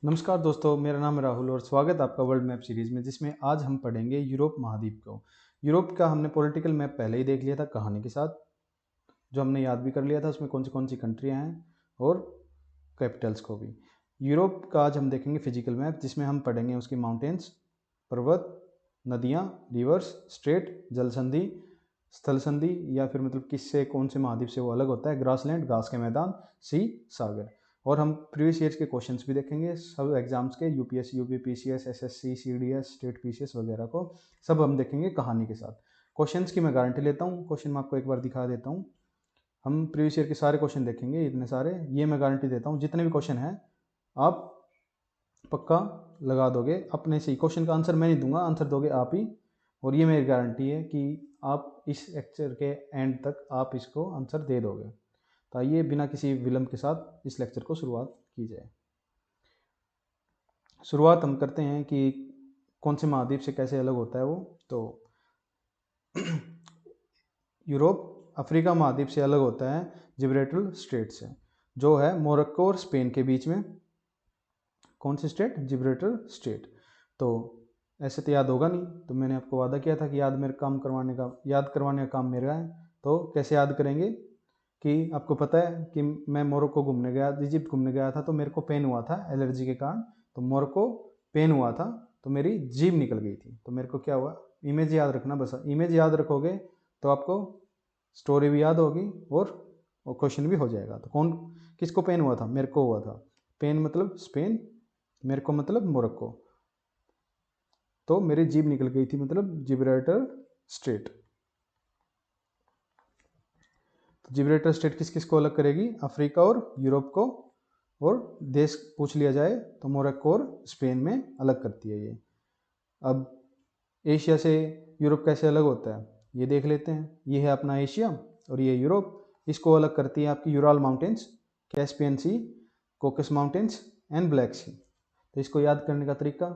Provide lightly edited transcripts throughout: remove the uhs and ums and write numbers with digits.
नमस्कार दोस्तों, मेरा नाम है राहुल और स्वागत है आपका वर्ल्ड मैप सीरीज़ में, जिसमें आज हम पढ़ेंगे यूरोप महाद्वीप को। यूरोप का हमने पॉलिटिकल मैप पहले ही देख लिया था कहानी के साथ, जो हमने याद भी कर लिया था। उसमें कौन सी कंट्रियाँ हैं और कैपिटल्स को भी। यूरोप का आज हम देखेंगे फिजिकल मैप, जिसमें हम पढ़ेंगे उसकी माउंटेन्स, पर्वत, नदियाँ, रिवर्स, स्ट्रेट, जल संधि, स्थल संधि, या फिर मतलब किससे कौन से महाद्वीप से वो अलग होता है, ग्रासलैंड, घास के मैदान, सी, सागर। और हम प्रीवियस ईयर्स के क्वेश्चंस भी देखेंगे, सब एग्जाम्स के, UPSC, UPPCS, SSC, CDS, state PCS वगैरह को सब हम देखेंगे कहानी के साथ। क्वेश्चंस की मैं गारंटी लेता हूँ। क्वेश्चन मैं आपको एक बार दिखा देता हूँ। हम प्रीवियस ईयर के सारे क्वेश्चन देखेंगे, इतने सारे, ये मैं गारंटी देता हूँ। जितने भी क्वेश्चन हैं आप पक्का लगा दोगे अपने से ही। क्वेश्चन का आंसर मैं नहीं दूंगा, आंसर दोगे आप ही। और ये मेरी गारंटी है कि आप इस लेक्चर के एंड तक आप इसको आंसर दे दोगे। तो आइए बिना किसी विलंब के साथ इस लेक्चर को शुरुआत की जाए। शुरुआत हम करते हैं कि कौन से महाद्वीप से कैसे अलग होता है वो। तो यूरोप अफ्रीका महाद्वीप से अलग होता है जिब्राल्टर स्ट्रेट से, जो है मोरक्को और स्पेन के बीच में। कौन सी स्टेट? Gibraltar state. तो ऐसे तो याद होगा नहीं, तो मैंने आपको वादा किया था कि याद करवाने का काम मेरा है। तो कैसे याद करेंगे कि आपको पता है कि मैं मोरक्को घूमने गया, इजिप्ट घूमने गया था, तो मेरे को पेन हुआ था एलर्जी के कारण। तो मोरक्को पेन हुआ था, तो मेरी जीभ निकल गई थी। तो मेरे को क्या हुआ, इमेज याद रखना, बस इमेज याद रखोगे तो आपको स्टोरी भी याद होगी और क्वेश्चन भी हो जाएगा। तो किसको पेन हुआ था? मेरे को हुआ था। पेन मतलब स्पेन, मेरे को मतलब मोरक्को। तो मेरी जीभ निकल गई थी, मतलब जिब्राल्टर स्ट्रेट। तो जिब्राल्टर स्टेट किस किस को अलग करेगी? अफ्रीका और यूरोप को। और देश पूछ लिया जाए तो मोरक्को और स्पेन में अलग करती है ये। अब एशिया से यूरोप कैसे अलग होता है ये देख लेते हैं। ये है अपना एशिया और ये यूरोप। इसको अलग करती है आपकी Ural mountains, Caspian sea, Caucasus mountains and black sea. तो इसको याद करने का तरीका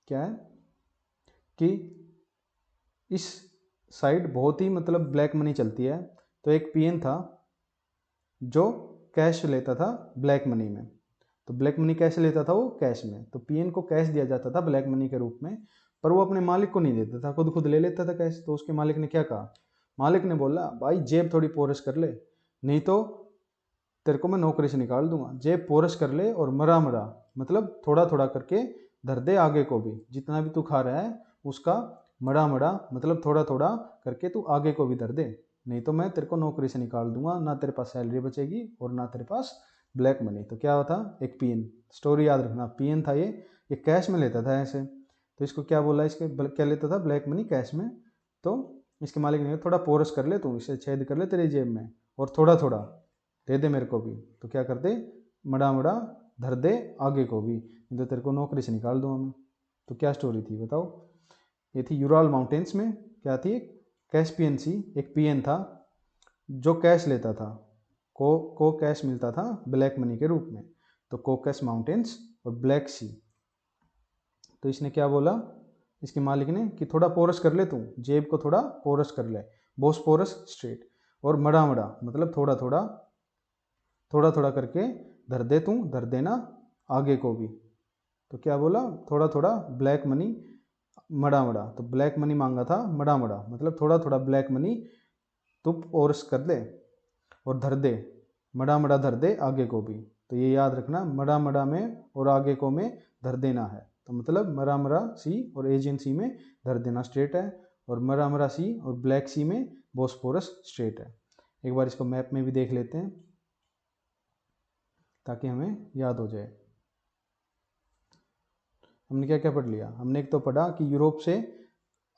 क्या है कि इस साइड बहुत ही मतलब ब्लैक मनी चलती है। तो एक पीएन था जो कैश लेता था ब्लैक मनी में। तो ब्लैक मनी कैसे लेता था? वो कैश में। तो पीएन को कैश दिया जाता था ब्लैक मनी के रूप में, पर वो अपने मालिक को नहीं देता था, खुद ले लेता था कैश। तो उसके मालिक ने क्या कहा? मालिक ने बोला, भाई जेब थोड़ी पोरस कर ले, नहीं तो तेरे को मैं नौकरी से निकाल दूंगा। जेब पोरस कर ले और मरा मरा, मतलब थोड़ा थोड़ा करके धर दे आगे को भी। जितना भी तू खा रहा है उसका मड़ा मड़ा, मतलब थोड़ा थोड़ा करके तू आगे को भी धर दे, नहीं तो मैं तेरे को नौकरी से निकाल दूंगा। ना तेरे पास सैलरी बचेगी और ना तेरे पास ब्लैक मनी। तो क्या होता? एक पीएन, स्टोरी याद रखना, पीएन था ये कैश में लेता था ऐसे। तो इसको क्या बोला, इसके क्या लेता था? ब्लैक मनी कैश में। तो इसके मालिक ने कहा, थोड़ा पोरस कर ले तू, इसे छेद कर ले तेरी जेब में और थोड़ा थोड़ा दे दे मेरे को भी। तो क्या कर दे? मड़ा मड़ा धर दे आगे को भी, नहीं तो तेरे को नौकरी से निकाल दूंगा मैं। तो क्या स्टोरी थी बताओ? ये थी यूराल माउंटेन्स में। क्या थी? कैस्पियन सी, एक पीएन था जो कैश लेता था, को कैश मिलता था ब्लैक मनी के रूप में। तो कोकस माउंटेन्स और ब्लैक सी। तो इसने क्या बोला इसके मालिक ने कि थोड़ा पोरस कर ले तू, जेब को थोड़ा पोरस कर ले, बोसपोरस स्ट्रेट। और मड़ा मड़ा मतलब थोड़ा थोड़ा, थोड़ा थोड़ा करके धर दे तू, धर देना आगे को भी। तो क्या बोला? थोड़ा थोड़ा ब्लैक मनी मड़ा मड़ा। तो ब्लैक मनी मांगा था, मड़ा मड़ा मतलब थोड़ा थोड़ा ब्लैक मनी तू पोरस कर दे और धर दे, मड़ा मड़ा धर दे आगे को भी। तो ये याद रखना, मड़ा मड़ा में और आगे को में धर देना है। तो मतलब मरा मरा सी और एजियन सी में धर देना स्ट्रेट है, और मरा मरा सी और ब्लैक सी में बोस्पोरस स्ट्रेट है। एक बार इसको मैप में भी देख लेते हैं ताकि हमें याद हो जाए। हमने क्या क्या पढ़ लिया? हमने एक तो पढ़ा कि यूरोप से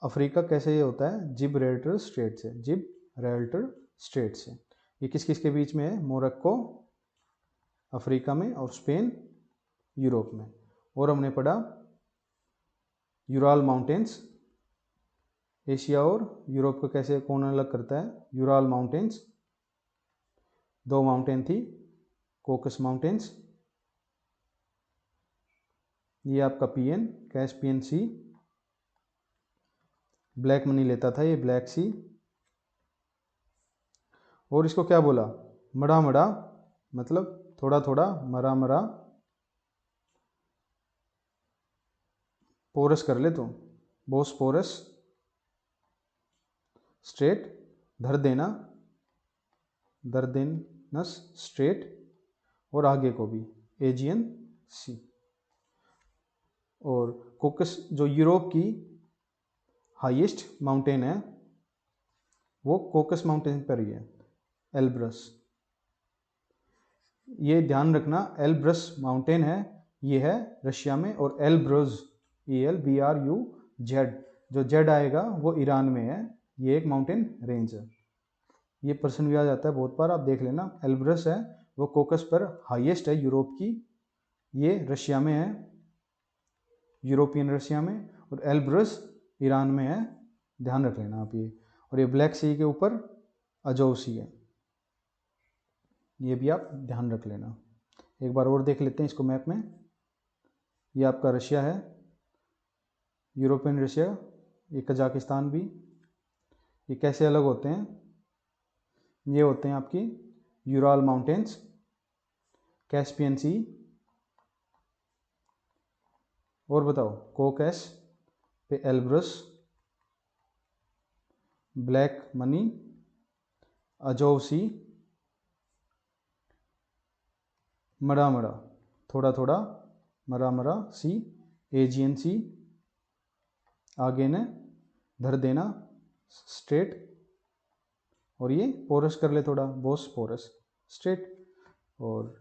अफ्रीका कैसे ये होता है, जिब्राल्टर स्ट्रेट से, जिब्राल्टर स्ट्रेट से। ये किस किस के बीच में है? मोरक्को अफ्रीका में और स्पेन यूरोप में। और हमने पढ़ा यूराल माउंटेन्स, एशिया और यूरोप को कैसे कौन अलग करता है? यूराल माउंटेन्स, दो माउंटेन थी, कोकस माउंटेन्स, ये आपका पीएन कैस्पियन सी, ब्लैक मनी लेता था ये ब्लैक सी। और इसको क्या बोला? मड़ा मड़ा मतलब थोड़ा थोड़ा मरा मरा पोरस कर ले तो बोस्पोरस स्ट्रेट, दरदेनस स्ट्रेट, और आगे को भी एजियन सी। और कोकस जो यूरोप की हाईएस्ट माउंटेन है वो कोकस माउंटेन पर ही है, एल्ब्रस। ये ध्यान रखना एल्ब्रस माउंटेन है, ये है रशिया में, और एल्ब्रज ELBRUZ जो जेड आएगा वो ईरान में है। ये एक माउंटेन रेंज है। ये प्रश्न भी आ जाता है बहुत बार, आप देख लेना। एल्ब्रस है वो कोकस पर हाईएस्ट है यूरोप की, ये रशिया में है, यूरोपियन रशिया में, और एल्ब्रस ईरान में है, ध्यान रख लेना आप ये। और ये ब्लैक सी के ऊपर अजोव सी है, ये भी आप ध्यान रख लेना। एक बार और देख लेते हैं इसको मैप में। ये आपका रशिया है, यूरोपियन रशिया, ये कजाकिस्तान भी। ये कैसे अलग होते हैं? ये होते हैं आपकी यूराल माउंटेन्स, कैस्पियन सी, और बताओ कोकस पे एल्ब्रस, ब्लैक मनी, अजोव सी, मरा मरा थोड़ा थोड़ा मरा मरा सी, एजियन सी, आगे ने धर देना स्ट्रेट, और ये पोरस कर ले थोड़ा बोस्पोरस स्ट्रेट। और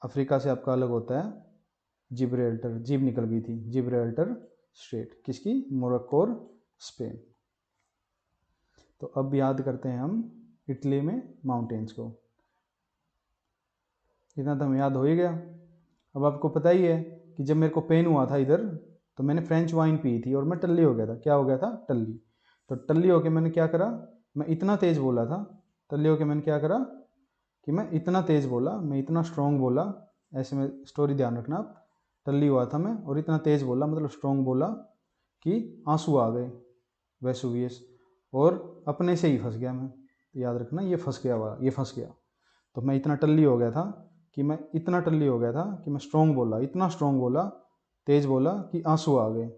अफ्रीका से आपका अलग होता है जिब्राल्टर, जीब निकल गई थी, जिब्राल्टर स्ट्रेट, किसकी? मोरक्को और स्पेन। तो अब याद करते हैं हम इटली में माउंटेन्स को। इतना तो हमें याद हो ही गया। अब आपको पता ही है कि जब मेरे को पेन हुआ था इधर, तो मैंने फ्रेंच वाइन पी थी और मैं टल्ली हो गया था। क्या हो गया था? टल्ली। तो टल्ली होके मैंने क्या करा, मैं इतना तेज़ बोला था, टल्ली होके मैंने क्या करा कि मैं इतना तेज़ बोला, मैं इतना स्ट्रॉन्ग बोला, ऐसे में स्टोरी ध्यान रखना आप। टल्ली हुआ था मैं और इतना तेज़ बोला, मतलब स्ट्रॉन्ग बोला कि आंसू आ गए, वेसुवियस, और अपने से ही फंस गया मैं। तो याद रखना ये फंस गया हुआ, ये फंस गया। तो मैं इतना टल्ली हो गया था कि मैं इतना टल्ली हो गया था कि मैं स्ट्रॉन्ग बोला, इतना स्ट्रॉन्ग बोला, तेज़ बोला कि आंसू आ गए,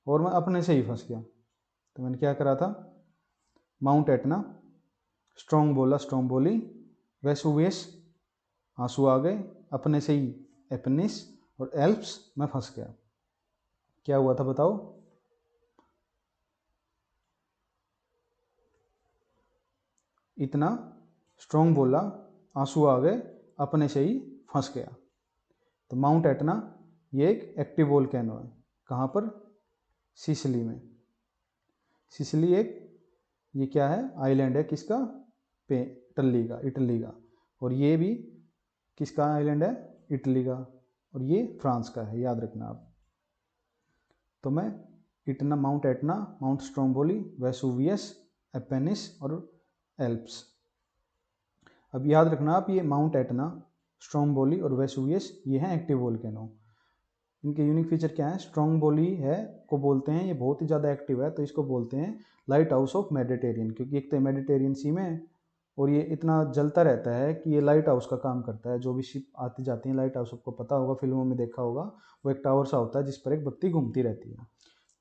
और मैं अपने से ही फंस गया। तो मैंने क्या करा था, माउंट एटना स्ट्रॉन्ग बोला, स्ट्रॉन्ग बोली, वेसुवियस आंसू आ गए, अपने से ही एपनिस, और एल्प्स मैं फंस गया। क्या हुआ था बताओ? इतना स्ट्रॉन्ग बोला, आंसू आ गए, अपने से ही फंस गया। तो माउंट एटना ये एक एक्टिव वोल्केनो है। कहाँ पर? सिसिली में। सिसिली एक, ये क्या है? आइलैंड है, किसका? टल्ली का, इटली का। और ये भी किसका आइलैंड है? इटली का। और ये फ्रांस का है, याद रखना आप। तो मैं Etna, mount Etna, mount Stromboli, Vesuvius, Apennines और एल्प्स। अब याद रखना आप, ये माउंट एटना, स्ट्रोम्बोली और वेसुवियस ये हैं एक्टिव वोल्केनो। इनके यूनिक फीचर क्या है? स्ट्रोम्बोली है को बोलते हैं, ये बहुत ही ज़्यादा एक्टिव है, तो इसको बोलते हैं लाइट हाउस ऑफ मेडिटेरियन, क्योंकि एक तो मेडिटेरियन सी में, और ये इतना जलता रहता है कि ये लाइट हाउस का काम करता है। जो भी शिप आती जाती है, लाइट हाउस आपको पता होगा, फिल्मों में देखा होगा, वो एक टावर सा होता है जिस पर एक बत्ती घूमती रहती है।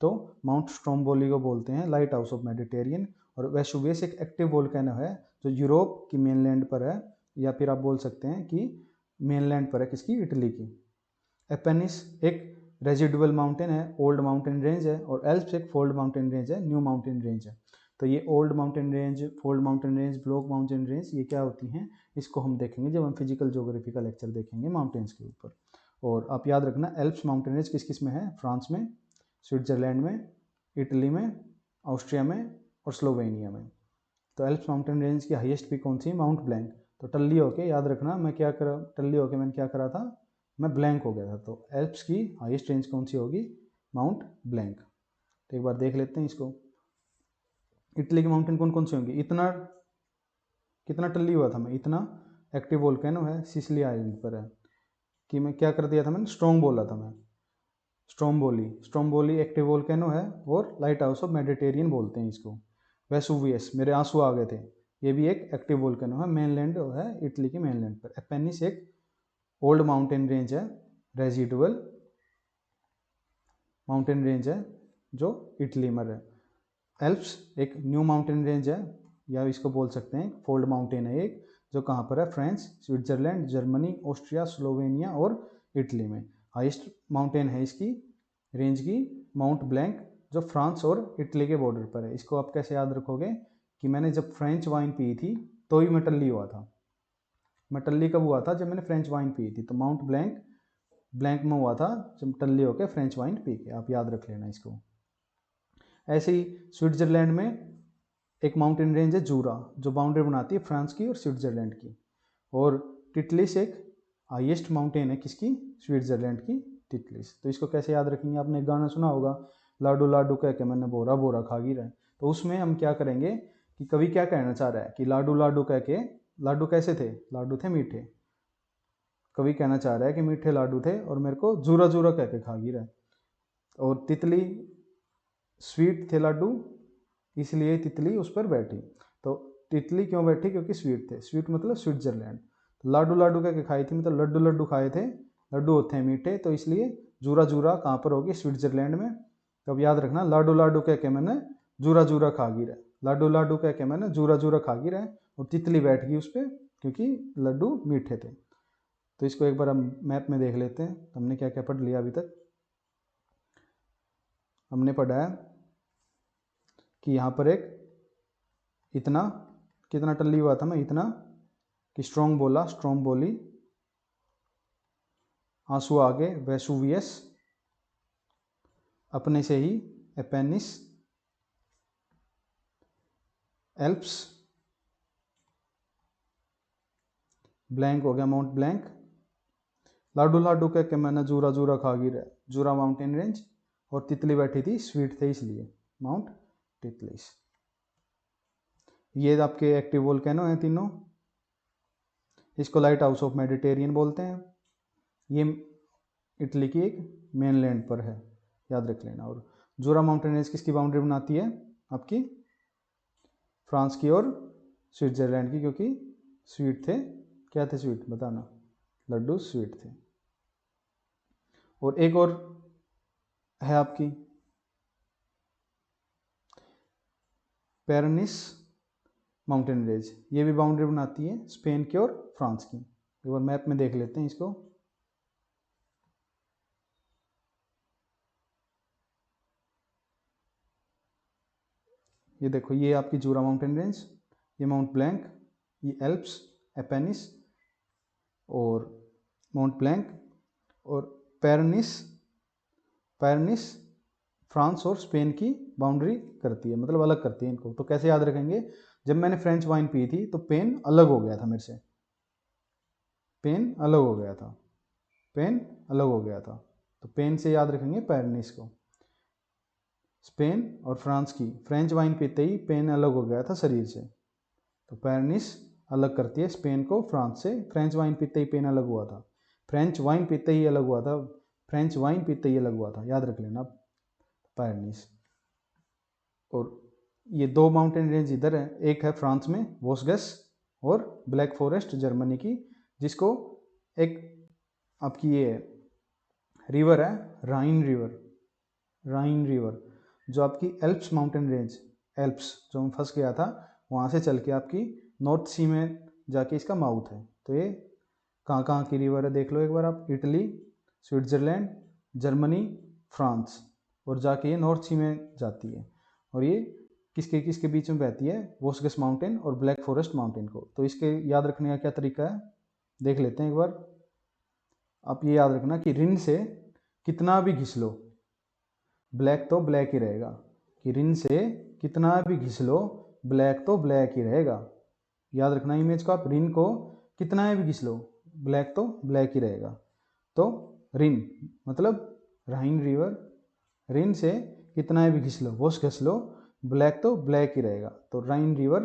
तो माउंट स्ट्रोम्बोली को बोलते हैं लाइट हाउस ऑफ मेडिटेरियन। और वेसुवियस एक एक्टिव वोल्केनो है जो यूरोप की मेनलैंड पर है, या फिर आप बोल सकते हैं कि मेनलैंड पर है, किसकी? इटली की। एपेनिस एक रेजिडुअल माउंटेन है, ओल्ड माउंटेन रेंज है, और एल्प्स एक फोल्ड माउंटेन रेंज है, न्यू माउंटेन रेंज है। तो ये old mountain range, fold mountain range, block mountain range, ये क्या होती हैं, इसको हम देखेंगे जब हम फिजिकल ज्योग्राफी का लेक्चर देखेंगे माउंटेन्स के ऊपर। और आप याद रखना एल्प्स माउंटेन रेंज किस किस में है? फ्रांस में, स्विट्जरलैंड में, इटली में, ऑस्ट्रिया में और स्लोवेनिया में। तो एल्प्स माउंटेन रेंज की हाईएस्ट पीक कौन सी? Mount blank. तो टल्ली होके याद रखना, मैं क्या करा, टल्ली होके मैंने क्या करा था, मैं ब्लैंक हो गया था। तो एल्प्स की हाईएस्ट रेंज कौन सी होगी? Mount blank. तो एक बार देख लेते हैं इसको। इटली के माउंटेन कौन कौन से होंगे? इतना कितना टल्ली हुआ था मैं, इतना एक्टिव वोल्केनो है, सिसिली आइलैंड पर है, कि मैं क्या कर दिया था, मैंने स्ट्रॉन्ग बोला था मैं, स्ट्रोम्बोली एक्टिव वोल्केनो है, और लाइट हाउस ऑफ मेडिटेरियन बोलते हैं इसको। वेसुवियस, मेरे आंसू आ गए थे, ये भी एक एक्टिव वोल्केनो है, मेनलैंड है इटली के मेनलैंड पर। एपेनिस एक ओल्ड माउंटेन रेंज है, रेजिडुअल माउंटेन रेंज है जो इटली में है। एल्प्स एक न्यू माउंटेन रेंज है, या इसको बोल सकते हैं फोल्ड माउंटेन है एक, जो कहाँ पर है, France, Switzerland, Germany, Austria, Slovenia और इटली में। हाईएस्ट माउंटेन है इसकी रेंज की माउंट ब्लैंक, जो फ्रांस और इटली के बॉर्डर पर है। इसको आप कैसे याद रखोगे कि मैंने जब फ्रेंच वाइन पी थी तो ही मैं टल्ली हुआ था। मैं टल्ली कब हुआ था? जब मैंने फ्रेंच वाइन पी थी। तो माउंट ब्लैंक ब्लैंक में हुआ था जब टल्ली होकर फ्रेंच वाइन पी के। आप याद रख लेना इसको। ऐसे ही स्विट्जरलैंड में एक माउंटेन रेंज है जूरा, जो बाउंड्री बनाती है फ्रांस की और स्विट्जरलैंड की। और टिटलिस एक हाईएस्ट माउंटेन है किसकी? स्विट्जरलैंड की टिटलिस। तो इसको कैसे याद रखेंगे? आपने एक गाना सुना होगा, लाडू लाडू कह के मैंने बोरा बोरा खा गिरा। तो उसमें हम क्या करेंगे कि कवि क्या कहना चाह रहा है कि लाडू लाडू कह के, लाडू कैसे थे? लाडू थे मीठे। कवि कहना चाह रहा है कि मीठे लाडू थे और मेरे को जूरा जूरा कह के खा गिरा। और तितली स्वीट थे लाडू, इसलिए तितली उस पर बैठी। तो तितली क्यों बैठी? क्योंकि स्वीट थे। स्वीट मतलब स्विट्जरलैंड। लाडू लाडू कह के खाई थी, मतलब लड्डू लड्डू खाए थे। लड्डू होते हैं मीठे, तो इसलिए जूरा जूरा कहाँ पर होगी? स्विट्जरलैंड में। तो अब याद रखना, लाडू लाडू कह के मैंने जूरा जूरा खा गिरा। लाडू लाडू कह के मैंने जूरा जूरा खा गिरा, और तितली बैठ गई उस पर क्योंकि लड्डू मीठे थे। तो इसको एक बार हम मैप में देख लेते हैं। हमने क्या क्या पढ़ लिया अभी तक? हमने पढ़ा है कि यहाँ पर एक इतना, कितना टल्ली हुआ था मैं? इतना कि स्ट्रॉन्ग बोला, स्ट्रॉन्ग बोली, आंसू आगे वेसुवियस, अपने से ही एपेनिस, एल्प्स, ब्लैंक हो गया माउंट ब्लैंक, लाडू लाडू कह के मैंने जूरा जूरा खा गिरा, जूरा माउंटेन रेंज, और तितली बैठी थी, स्वीट थे इसलिए माउंट टिटलिस। ये आपके एक्टिव वोल्केनो हैं तीनों। इसको लाइट हाउस ऑफ मेडिटेरियन बोलते हैं। ये इटली की एक मेनलैंड पर है, याद रख लेना। और जूरा माउंटेन रेंज किसकी बाउंड्री बनाती है? आपकी फ्रांस की और स्विट्जरलैंड की, क्योंकि स्वीट थे। क्या थे स्वीट? बताना। लड्डू स्वीट थे। और एक और है आपकी पेरेनिस माउंटेन रेंज, ये भी बाउंड्री बनाती है स्पेन की और फ्रांस की। एक बार मैप में देख लेते हैं इसको। ये देखो, ये आपकी जूरा माउंटेन रेंज, ये माउंट ब्लैंक, ये एल्प्स, एपेनिस और माउंट ब्लैंक, और पेरेनिस। पेरेनिस फ्रांस और स्पेन की बाउंड्री करती है, मतलब अलग करती है इनको। तो कैसे याद रखेंगे? जब मैंने फ्रेंच वाइन पी थी तो पेन अलग हो गया था मेरे से, पेन अलग हो गया था, पेन अलग हो गया था। तो पेन से याद रखेंगे पेरेनिस को। स्पेन और फ्रांस की फ्रेंच वाइन पीते ही पेन अलग हो गया था शरीर से, तो पेरेनिस अलग करती है स्पेन को फ्रांस से। फ्रेंच वाइन पीते ही पेन अलग हुआ था, फ्रेंच वाइन पीते ही अलग हुआ था, फ्रेंच वाइन पीते ही अलग हुआ था, याद रख लेना पेरेनिस। और ये दो माउंटेन रेंज इधर है, एक है फ्रांस में वोसगस, और ब्लैक फॉरेस्ट जर्मनी की, जिसको एक आपकी ये रिवर है राइन रिवर, राइन रिवर, जो आपकी एल्प्स माउंटेन रेंज, एल्प्स जो मैं फंस गया था, वहाँ से चल के आपकी नॉर्थ सी में जाके इसका माउथ है। तो ये कहाँ कहाँ की रिवर है देख लो एक बार आप, इटली, स्विट्जरलैंड, जर्मनी, फ्रांस, और जाके ये नॉर्थ सी में जाती है। और ये किसके किसके बीच में बहती है? वोसगस माउंटेन और ब्लैक फॉरेस्ट माउंटेन को। तो इसके याद रखने का क्या तरीका है देख लेते हैं एक बार। आप ये याद रखना कि रिन से कितना भी घिस लो, ब्लैक तो ब्लैक ही रहेगा। कि रिन से कितना भी घिस लो, ब्लैक तो ब्लैक ही रहेगा। याद रखना इमेज को आप, रिन को कितना भी घिस लो, ब्लैक तो ब्लैक ही रहेगा। तो रिन मतलब राइन रिवर, रिन से कितना भी घिस लो, वोस घिस लो, ब्लैक तो ब्लैक ही रहेगा। तो राइन रिवर,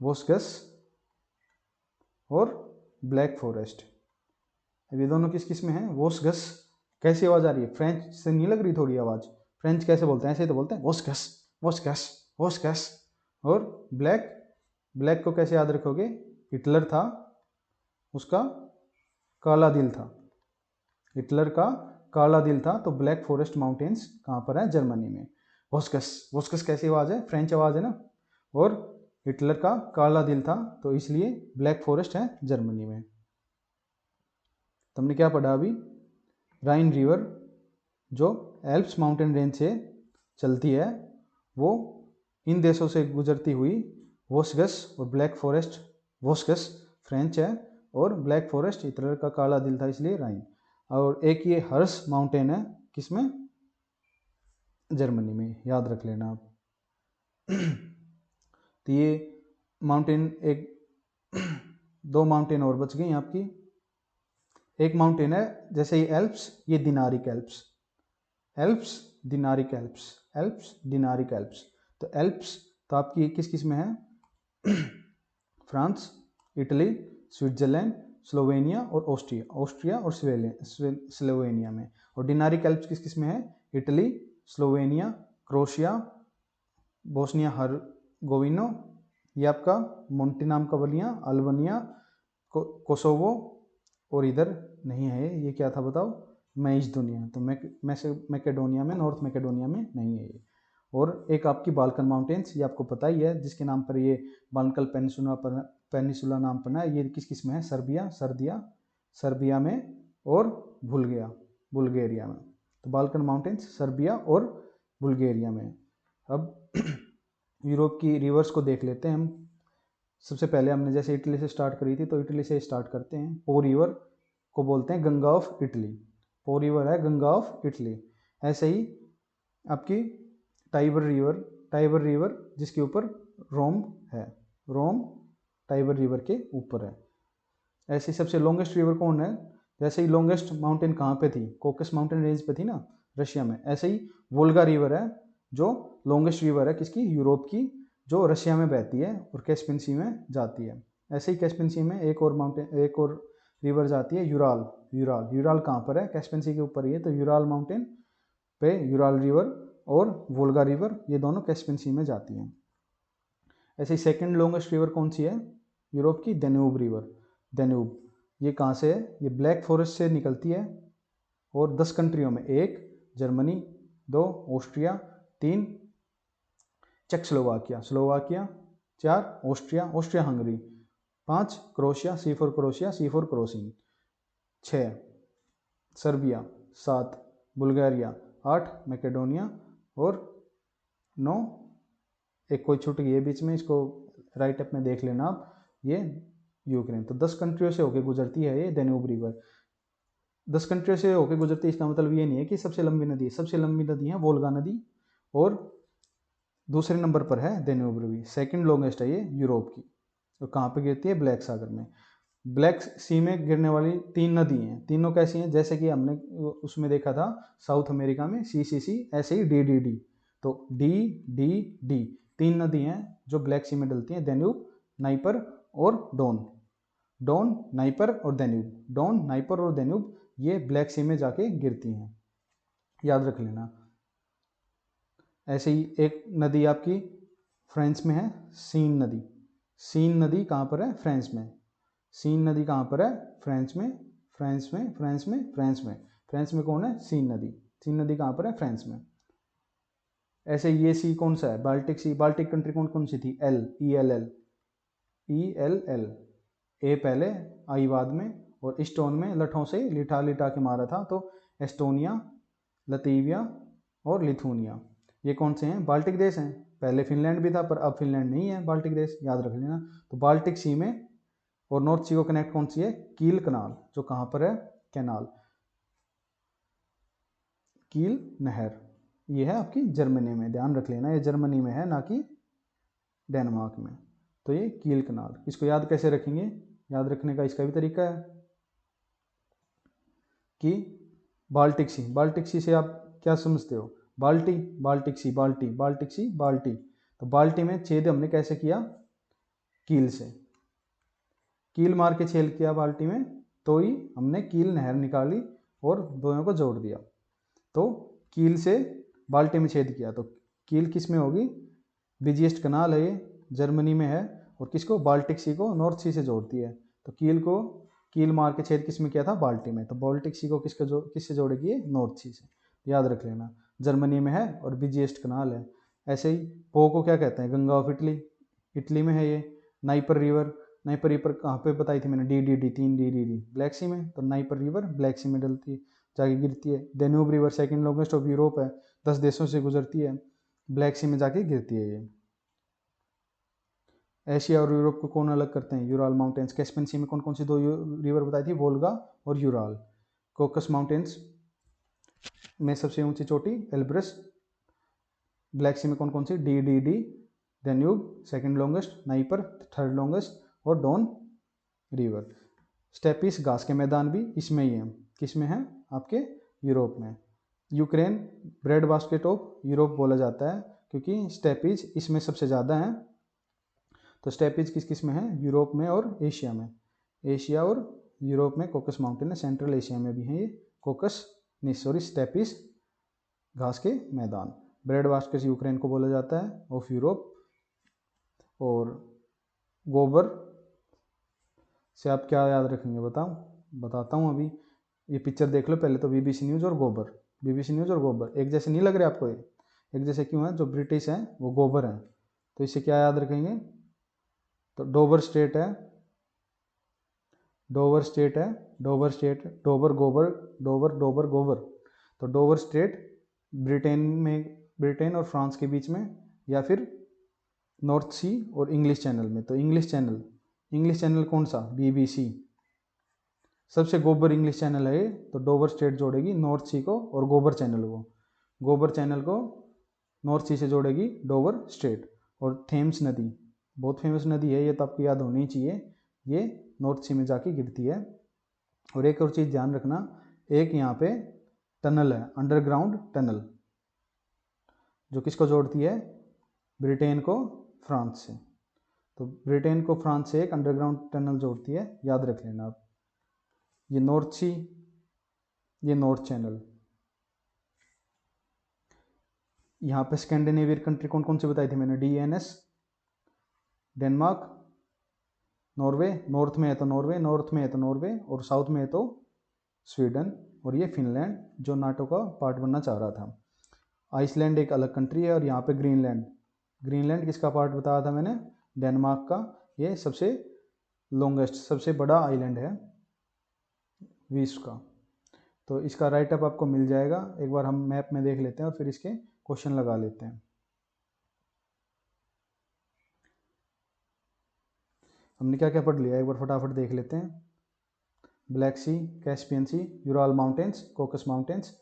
वोस्गस और ब्लैक फॉरेस्ट। अब ये दोनों किस किस में है? वोस्गस। कैसी आवाज़ आ रही है? फ्रेंच से नहीं लग रही थोड़ी आवाज़? फ्रेंच कैसे बोलते हैं? ऐसे तो बोलते हैं वोस्गस वोस्गस वोस्गस। और ब्लैक, ब्लैक को कैसे याद रखोगे? हिटलर था उसका काला दिल था, हिटलर का काला दिल था। तो ब्लैक फॉरेस्ट माउंटेन्स कहाँ पर है? जर्मनी में। वोस्कस, वोस्कस कैसी आवाज़ है? फ्रेंच आवाज़ है ना। और हिटलर का काला दिल था तो इसलिए ब्लैक फॉरेस्ट है जर्मनी में। तुमने क्या पढ़ा अभी? राइन रिवर जो एल्प्स माउंटेन रेंज से चलती है वो इन देशों से गुजरती हुई वोस्गस और ब्लैक फॉरेस्ट, वोस्गस फ्रेंच है और ब्लैक फॉरेस्ट हिटलर का काला दिल था इसलिए राइन। और एक ये हर्स माउंटेन है, किसमें? जर्मनी में, याद रख लेना आप। तो ये माउंटेन एक दो माउंटेन और बच गई आपकी। एक माउंटेन है जैसे ये एल्प्स, ये Dinaric Alps, Alps Dinaric Alps, Alps Dinaric Alps. तो एल्प्स तो आपकी किस किस में है? फ्रांस, इटली, स्विट्जरलैंड, स्लोवेनिया और ऑस्ट्रिया, ऑस्ट्रिया और स्लोवेनिया में। और डिनारिक एल्प्स किस किस में है? Italy, Slovenia, Croatia, Bosnia Herzegovina, ये आपका मोंटेनामकवलिया, अल्बानिया, कोसोवो, और इधर नहीं है, ये क्या था बताओ? मैसेडोनिया। तो मैकेडोनिया में, नॉर्थ मैकेडोनिया में नहीं है ये। और एक आपकी बाल्कन माउंटेन्स, ये आपको पता ही है, जिसके नाम पर ये बाल्कन पेनिसुला नाम पड़ा है। ये किस किस में है? सर्बिया में और बुल्गारिया में। तो बाल्कन माउंटेन्स सर्बिया और बुल्गारिया में। अब यूरोप की रिवर्स को देख लेते हैं हम। सबसे पहले हमने जैसे इटली से स्टार्ट करी थी तो इटली से स्टार्ट करते हैं। पो रिवर को बोलते हैं गंगा ऑफ इटली, पो रिवर है गंगा ऑफ इटली। ऐसे ही आपकी टाइबर रिवर जिसके ऊपर रोम है, रोम टाइबर रिवर के ऊपर है। ऐसे ही सबसे लॉन्गेस्ट रिवर कौन है? जैसे ही लॉन्गेस्ट माउंटेन कहाँ पे थी? कोकस माउंटेन रेंज पे थी ना, रशिया में। ऐसे ही वोल्गा रिवर है जो लॉन्गेस्ट रिवर है किसकी? यूरोप की, जो रशिया में बहती है और कैस्पियन सी में जाती है। ऐसे ही कैस्पियन सी में एक और रिवर जाती है, यूराल कहाँ पर है? कैस्पियन सी के ऊपर ही है। तो यूराल माउंटेन पे यूराल रिवर और वोल्गा रिवर, ये दोनों कैस्पियन सी में जाती हैं। ऐसे ही सेकंड लॉन्गेस्ट रिवर कौन सी है यूरोप की? Danube river, Danube. ये कहाँ से है? ये ब्लैक फॉरेस्ट से निकलती है और 10 कंट्रियों में, 1 Germany, 2 Austria, 3 Czechoslovakia, 4 Austria Hungary, 5 Croatia, C for crossing, 6 Serbia, 7 Bulgaria, 8 Macedonia और 9 एक कोई छूट गई है बीच में, इसको राइट अप में देख लेना आप, ये यूक्रेन। तो 10 कंट्रियों से होकर गुजरती है ये डेन्यूब रिवर। 10 कंट्रियों से होकर गुजरती है इसका मतलब ये नहीं है कि सबसे लंबी नदी है। सबसे लंबी नदी है वोल्गा नदी और दूसरे नंबर पर है डेन्यूब रिवर। सेकंड लॉन्गेस्ट है ये यूरोप की। तो कहाँ पे गिरती है? ब्लैक सागर में। ब्लैक सी में गिरने वाली 3 नदी हैं। तीनों कैसी हैं? जैसे कि हमने उसमें देखा था साउथ अमेरिका में सी, ऐसे ही डी। तो डी 3 नदी हैं जो ब्लैक सी में डलती हैं, डेन्यूब, नाइपर और डॉन, नाइपर और डेन्यूब। डॉन, नाइपर और डेन्यूब ये ब्लैक सी में जाके गिरती हैं, याद रख लेना। ऐसे ही एक नदी आपकी फ्रांस में है, सीन नदी। सीन नदी कहाँ पर है? फ्रांस में। सीन नदी कहाँ पर है? फ्रांस में। फ्रांस में कौन है? सीन नदी। सीन नदी कहाँ पर है? फ्रांस में। ऐसे ये सी कौन सा है? बाल्टिक सी। बाल्टिक कंट्री कौन कौन सी थी? ELL, ए पहले, आई बाद में, और स्टोन में लठों से लिटा के मारा था। तो एस्टोनिया, लतीविया और लिथुनिया, ये कौन से हैं? बाल्टिक देश हैं। पहले फिनलैंड भी था पर अब फिनलैंड नहीं है बाल्टिक देश, याद रख लेना। तो बाल्टिक सी में और नॉर्थ सी को कनेक्ट कौन सी है? कील कनाल, जो कहाँ पर है? कैनाल, कील नहर। ये है आपकी जर्मनी में, ध्यान रख लेना, ये जर्मनी में है ना कि डेनमार्क में। तो ये कील कनाल, इसको याद कैसे रखेंगे? याद रखने का इसका भी तरीका है कि बाल्टिक सी से आप क्या समझते हो? बाल्टिक सी। तो बाल्टी में छेद हमने कैसे किया? कील से, कील मार के छेद किया बाल्टी में, तो ही हमने कील नहर निकाली और दोनों को जोड़ दिया। तो कील से बाल्टी में छेद किया, तो कील किस में होगी? बिजिएस्ट कनाल है ये, जर्मनी में है, और किसको? बाल्टिक सी को नॉर्थ सी से जोड़ती है। तो कील को कील मार के छेद किस में किया था, बाल्टी में। तो बाल्टिक सी को किससे जोड़ेगी, ये नॉर्थ सी से, याद रख लेना। जर्मनी में है और बिजिएस्ट कनाल है। ऐसे ही पो को क्या कहते हैं, गंगा ऑफ इटली, इटली में है ये। नाइपर रिवर कहाँ पे बताई थी मैंने, डी 3 डी, ब्लैक सी में। तो नाइपर रिवर ब्लैक सी में डलती है, जाके गिरती है। Danube river second longest of Europe है, 10 देशों से गुजरती है, ब्लैक सी में जाके गिरती है ये। एशिया और यूरोप को कौन अलग करते हैं, यूराल माउंटेन्स। कैस्पियन सी में कौन कौन सी 2 रिवर बताई थी, वोल्गा और यूराल। कोकस माउंटेन्स में सबसे ऊंची चोटी एल्ब्रस। ब्लैक सी में कौन कौन सी, D, Danube second longest, Dnieper third longest, और डॉन रिवर। स्टेपिस घास के मैदान भी इसमें ही है, किस में है, आपके यूरोप में। Ukraine bread basket of Europe बोला जाता है, क्योंकि स्टेपिज इसमें सबसे ज़्यादा हैं। तो स्टेपिज किस किस में है, यूरोप में और एशिया में। एशिया और यूरोप में कोकस माउंटेन है, सेंट्रल एशिया में भी है ये कोकस, नहीं सॉरी, स्टेपिस घास के मैदान। ब्रेड बास्केट यूक्रेन को बोला जाता है ऑफ यूरोप। और गोबर से आप क्या याद रखेंगे, बताता हूँ अभी। ये पिक्चर देख लो पहले तो, बीबीसी न्यूज़ और गोबर, बीबीसी न्यूज़ और गोबर एक जैसे नहीं लग रहे आपको, ये एक जैसे क्यों है, जो ब्रिटिश हैं वो गोबर हैं। तो इसे क्या याद रखेंगे, तो डोवर स्टेट है, डोवर गोबर, डोवर गोबर। तो डोवर स्टेट ब्रिटेन और फ्रांस के बीच में, या फिर नॉर्थ सी और इंग्लिश चैनल में। तो इंग्लिश चैनल कौन सा, बीबीसी, सबसे गोबर इंग्लिश चैनल है ये। तो डोवर स्टेट जोड़ेगी नॉर्थ सी को और गोबर चैनल को नॉर्थ सी से जोड़ेगी डोवर स्टेट। और थेम्स नदी बहुत फेमस नदी है ये, तो आपको याद होनी चाहिए, ये नॉर्थ सी में जाके गिरती है। और एक और चीज़ ध्यान रखना, एक यहाँ पे टनल है, अंडरग्राउंड टनल, जो किसको जोड़ती है, ब्रिटेन को फ्रांस से। तो ब्रिटेन को फ्रांस से एक अंडरग्राउंड टनल जोड़ती है, याद रख लेना आप। ये नॉर्थ सी, ये नॉर्थ चैनल। यहाँ पे स्कैंडिनेवियन कंट्री कौन कौन सी बताई थी मैंने, DNS डेनमार्क, नॉर्वे, नॉर्थ में है तो नॉर्वे, और साउथ में है तो स्वीडन, और ये फिनलैंड जो नाटो का पार्ट बनना चाह रहा था। आइसलैंड एक अलग कंट्री है, और यहाँ पे ग्रीनलैंड किसका पार्ट बताया था मैंने, डेनमार्क का। ये सबसे लॉन्गेस्ट, सबसे बड़ा आइलैंड है विश्व का। तो इसका राइट अप आपको मिल जाएगा, एक बार हम मैप में देख लेते हैं और फिर इसके क्वेश्चन लगा लेते हैं। हमने क्या क्या पढ़ लिया, एक बार फटाफट देख लेते हैं। Black sea, Caspian sea, Ural mountains, Caucasus mountains,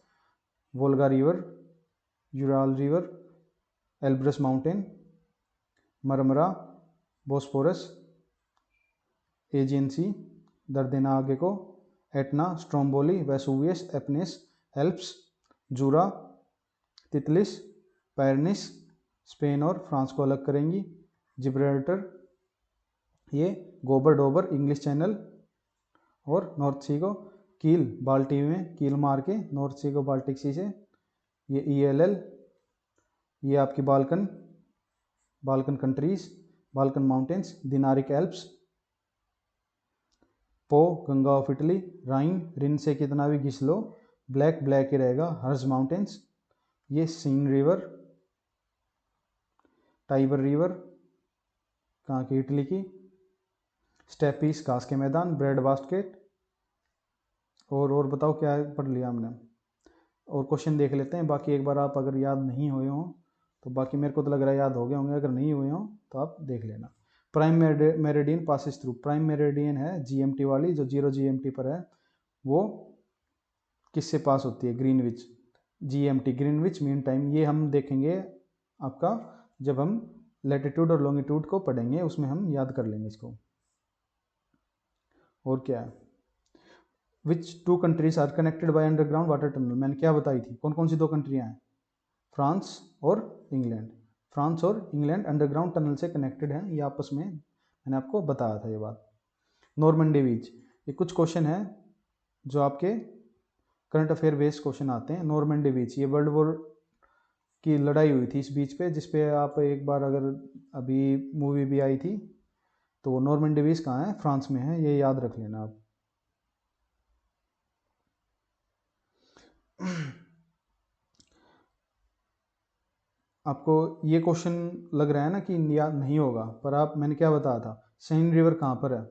Volga river, Ural river, Elbrus mountain, Marmara, Bosphorus, Aegean sea, Dardanelles आगे को, Etna, Stromboli, Vesuvius, Apennines, Alps, Jura, Titlis, Pyrenees, Spain और फ्रांस को अलग करेंगी, जिब्राल्टर, ये गोबर Dover English channel, और north sea को कील, बाल्टी में कील मार के नॉर्थ सी को बाल्टिक सी से, ये ELL, ये आपकी Balkan countries, Balkan mountains, Dinaric Alps, Po Ganga of Italy, रिन से कितना भी घिस लो ब्लैक ही रहेगा, हर्ज माउंटेन्स, ये सीन रिवर, टाइबर रिवर कहाँ की, इटली की, स्टेपीस घास के मैदान, ब्रेड बास्केट। और बताओ क्या पढ़ लिया हमने, और क्वेश्चन देख लेते हैं। बाकी एक बार आप अगर याद नहीं हुए हों तो, बाकी मेरे को तो लग रहा है याद हो गए होंगे, अगर नहीं हुए हों तो आप देख लेना। Prime meridian passes through, prime meridian है GMT वाली, जो 0 GMT पर है, वो किससे पास होती है, Greenwich, GMT Greenwich mean time. ये हम देखेंगे आपका जब हम लैटिट्यूड और लॉन्गिट्यूड को पढ़ेंगे, उसमें हम याद कर लेंगे इसको। और क्या है, which 2 countries are connected by underground water tunnel, मैंने क्या बताई थी, कौन कौन सी 2 कंट्रियाँ हैं, फ्रांस और इंग्लैंड अंडरग्राउंड टनल से कनेक्टेड हैं, ये आपस में, मैंने आपको बताया था ये बात। नॉर्मंडी बीच, ये कुछ क्वेश्चन है जो आपके करंट अफेयर बेस्ड क्वेश्चन आते हैं। नॉर्मंडी बीच, ये वर्ल्ड वॉर की लड़ाई हुई थी इस बीच पे, जिसपे आप एक बार अगर अभी मूवी भी आई थी, तो वो नॉर्मंडी बीच कहाँ है, फ्रांस में है, ये याद रख लेना आप। आपको ये क्वेश्चन लग रहा है ना कि याद नहीं होगा, पर मैंने क्या बताया था, सेन रिवर कहाँ पर है?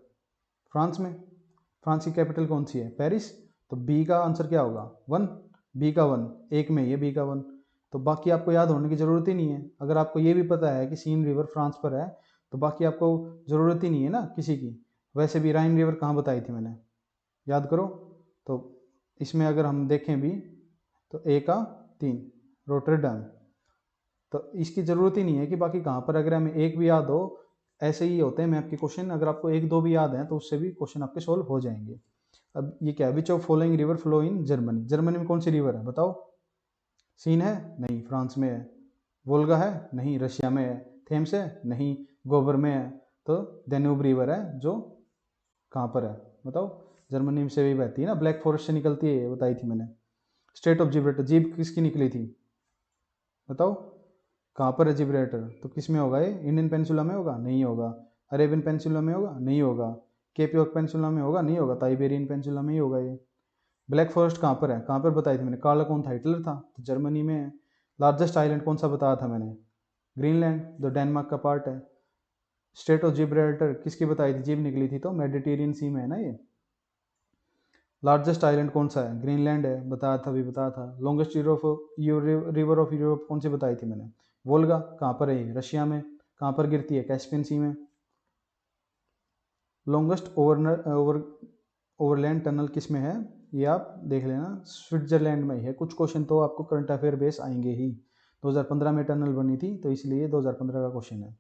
फ्रांस में। फ्रांस की कैपिटल कौन सी है? पेरिस। तो बी का आंसर क्या होगा? 1। बी का 1, एक में ये बी का 1। तो बाकी आपको याद होने की ज़रूरत ही नहीं है। अगर आपको ये भी पता है कि सीन रिवर फ्रांस पर है तो बाकी आपको ज़रूरत ही नहीं है ना किसी की। वैसे भी राइन रिवर कहाँ बताई थी मैंने, याद करो। तो इसमें अगर हम देखें भी तो ए का 3, रोटरडैम। तो इसकी ज़रूरत ही नहीं है कि बाकी कहाँ पर, अगर हमें एक भी याद हो, ऐसे ही होते हैं मैप के क्वेश्चन, अगर आपको एक दो भी याद हैं तो उससे भी क्वेश्चन आपके सोल्व हो जाएंगे। अब ये क्या है, which of following river flow in Germany? Germany में कौन सी रिवर है बताओ? सीन है? नहीं, फ्रांस में है। वोल्गा है? नहीं, रशिया में है। थेम्स है? नहीं, गोबर में है। तो डेन्यूब रिवर है जो कहाँ पर है बताओ? जर्मनी से भी बहती है ना, ब्लैक फॉरेस्ट से निकलती है, ये बताई थी मैंने। स्टेट ऑफ जिब्राल्टर, जीब किसकी निकली थी बताओ? कहाँ पर है जिब्राल्टर? तो किस में होगा ये? इंडियन पेनिनसुला में होगा? नहीं होगा। अरेबियन पेनिनसुला में होगा? नहीं होगा। केप यॉर्क पेनिनसुला में होगा? नहीं होगा। ताइबेरियन पेनिनसुला में ही होगा ये। ब्लैक फॉरेस्ट कहाँ पर है? कहाँ पर बताई थी मैंने? काला कौन था? हिटलर था, तो जर्मनी में है। लार्जेस्ट आइलैंड कौन सा बताया था मैंने? ग्रीनलैंड, जो डेनमार्क का पार्ट है। स्टेट ऑफ जिब्राल्टर किसकी बताई थी? जीब निकली थी, तो मेडिटेरियन सी में है ना ये। लार्जेस्ट आइलैंड कौन सा है? ग्रीनलैंड है, बताया था, भी बताया था। लॉन्गेस्ट रिवर ऑफ यूरोप कौन सी बताई थी मैंने? वोल्गा। कहाँ पर है? रशिया में। कहाँ पर गिरती है? कैस्पियन सी में। लॉन्गेस्ट ओवरलैंड टनल किस में है? ये आप देख लेना, स्विट्जरलैंड में ही है। कुछ क्वेश्चन तो आपको करंट अफेयर बेस आएंगे ही। 2015 में टनल बनी थी, तो इसलिए 2015 का क्वेश्चन है।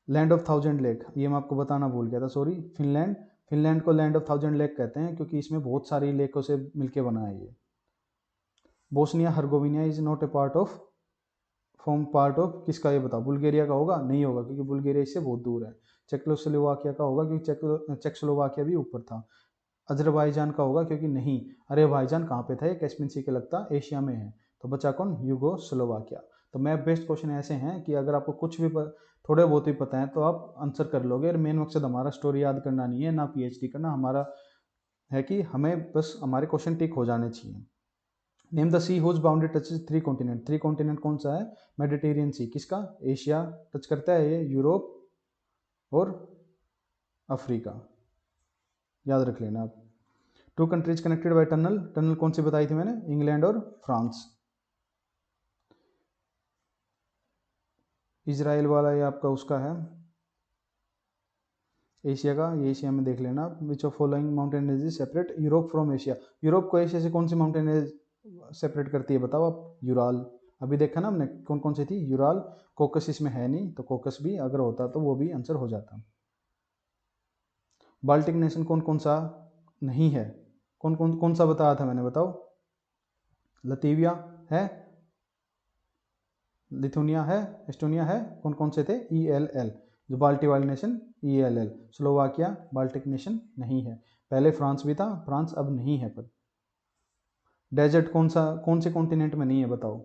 लैंड ऑफ थाउजेंड लेक, ये मैं आपको बताना भूल गया था, सॉरी। फिनलैंड। फिनलैंड को लैंड ऑफ थाउजेंड लेक कहते हैं क्योंकि इसमें बहुत सारी लेकों से मिलके बना है ये। Bosnia Herzegovina is not a part of, form part of किसका, ये बताओ? बुल्गारिया का होगा? नहीं होगा, क्योंकि बुल्गारिया इससे बहुत दूर है। चेकोस्लोवाकिया का होगा, क्योंकि चेकोस्लोवाकिया भी ऊपर था। अजरबैजान का होगा, क्योंकि नहीं, अरे भाईजान कहाँ पे था ये? कैस्पियन सी के लगता एशिया में है। तो बचा कौन? यूगोस्लोवाकिया। तो मैप बेस्ड क्वेश्चन ऐसे हैं कि अगर आपको कुछ भी थोड़े बहुत ही पता है तो आप आंसर कर लोगे। और मेन मकसद हमारा स्टोरी याद करना नहीं है, ना पीएचडी करना। हमारा है कि हमें बस हमारे क्वेश्चन टिक हो जाने चाहिए। Name the sea whose boundary touches 3 continent. 3 continent कौन सा है? Mediterranean sea. किसका? एशिया टच करता है ये, यूरोप और अफ्रीका, याद रख लेना आप। 2 countries connected by tunnel, tunnel कौन सी बताई थी मैंने? इंग्लैंड और फ्रांस। इजराइल वाला ये आपका उसका है, एशिया का। ये एशिया में देख लेना आप। Which of following mountain range separate Europe from Asia? Europe को एशिया से कौन सी माउंटेन रेंज सेपरेट करती है बताओ आप? यूराल। अभी देखा ना हमने कौन कौन सी थी? यूराल। कोकस इसमें है नहीं, तो कोकस भी अगर होता तो वो भी आंसर हो जाता। बाल्टिक नेशन कौन कौन सा नहीं है? कौन कौन कौन सा बताया था मैंने बताओ? लतीविया है, लिथुनिया है, एस्टोनिया है। कौन कौन से थे? ELL, जो बाल्टी वाली nation, ELL। Slovakia Baltic nation नहीं है। पहले फ्रांस भी था, फ्रांस अब नहीं है। पर डेजर्ट कौन से कॉन्टिनेंट में नहीं है बताओ?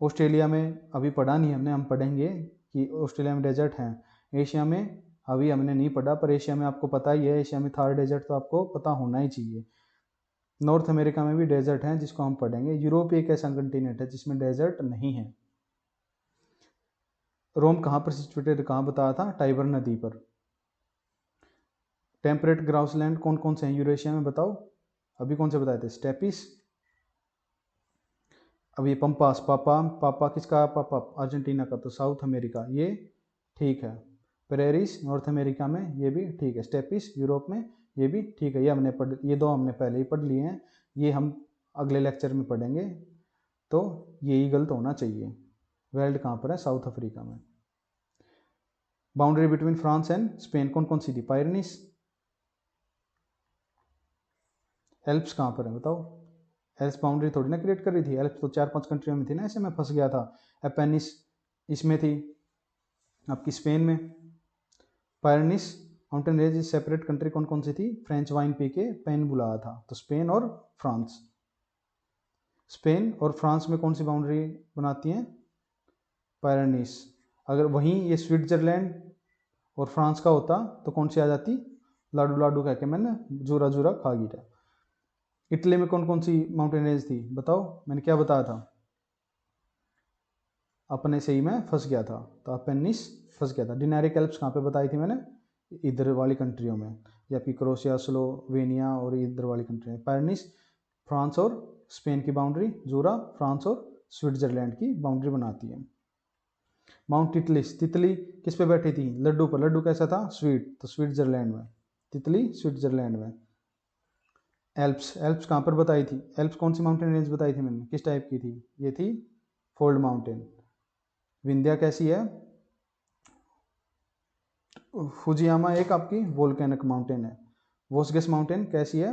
ऑस्ट्रेलिया में अभी पढ़ा नहीं हमने, हम पढ़ेंगे कि ऑस्ट्रेलिया में डेजर्ट हैं। एशिया में अभी हमने नहीं पढ़ा, पर एशिया में आपको पता ही है, एशिया में थार डेजर्ट तो आपको पता होना ही चाहिए। नॉर्थ अमेरिका में भी डेजर्ट हैं जिसको हम पढ़ेंगे। यूरोप एक ऐसा कंटिनेंट है जिसमें डेजर्ट नहीं है। रोम कहाँ पर सिचुएटेड, कहाँ बताया था? टाइबर नदी पर। टेम्परेट ग्राउसलैंड कौन कौन से हैं यूरेशिया में बताओ? अभी कौन से बताए थे? स्टेपिस। अब ये पंपास, पापा पापा किसका? पापा अर्जेंटीना का, तो साउथ अमेरिका ये ठीक है। प्रेरिस नॉर्थ अमेरिका में, ये भी ठीक है। स्टेपिस यूरोप में, ये भी ठीक है। ये दो हमने पहले ही पढ़ लिए हैं, ये हम अगले लेक्चर में पढ़ेंगे। तो यही गलत होना चाहिए। वेल्ड कहाँ पर है? साउथ अफ्रीका में। Boundary between France and Spain कौन कौन सी थी? पायरनीस। एल्प्स कहाँ पर है बताओ? एल्प्स बाउंड्री थोड़ी ना क्रिएट कर रही थी, एल्प्स तो 4-5 कंट्रियों में थी ना, ऐसे में फंस गया था। एपेनिस इसमें थी आपकी स्पेन में। पायरनीस mountain range is separate country कौन कौन सी थी? फ्रेंच वाइन पी के पेन बुलाया था, तो स्पेन और फ्रांस। स्पेन और फ्रांस में कौन सी बाउंड्री बनाती हैं? पायरनीस। अगर वहीं ये स्विट्जरलैंड और फ्रांस का होता तो कौन सी आ जाती? लाडू लाडू कह के मैंने जूरा जूरा खा गिरा। इटली में कौन कौन सी माउंटेन रेंज थी बताओ, मैंने क्या बताया था, अपने से ही मैं फंस गया था, तो अपेनिस फंस गया था। डिनारिक एल्प्स कहाँ पे बताई थी मैंने, इधर वाली कंट्रियों में, या फिर क्रोशिया, स्लोवेनिया और इधर वाली कंट्री में। पैरनिस फ्रांस और स्पेन की बाउंड्री, जूरा फ्रांस और स्विट्जरलैंड की बाउंड्री बनाती है। माउंट टिटलिस, तितली किस पे बैठी थी, लड्डू पर। लड्डू कैसा था, स्वीट, तो स्विट्जरलैंड में, तितली स्विट्जरलैंड में। एल्प्स, एल्प्स कहाँ पर बताई थी, एल्प्स कौन सी माउंटेन रेंज बताई थी मैंने, किस टाइप की थी, ये थी फोल्ड माउंटेन। विंध्या कैसी है, फुजियामा एक आपकी वोल्केनिक माउंटेन है। वोसगस माउंटेन कैसी है,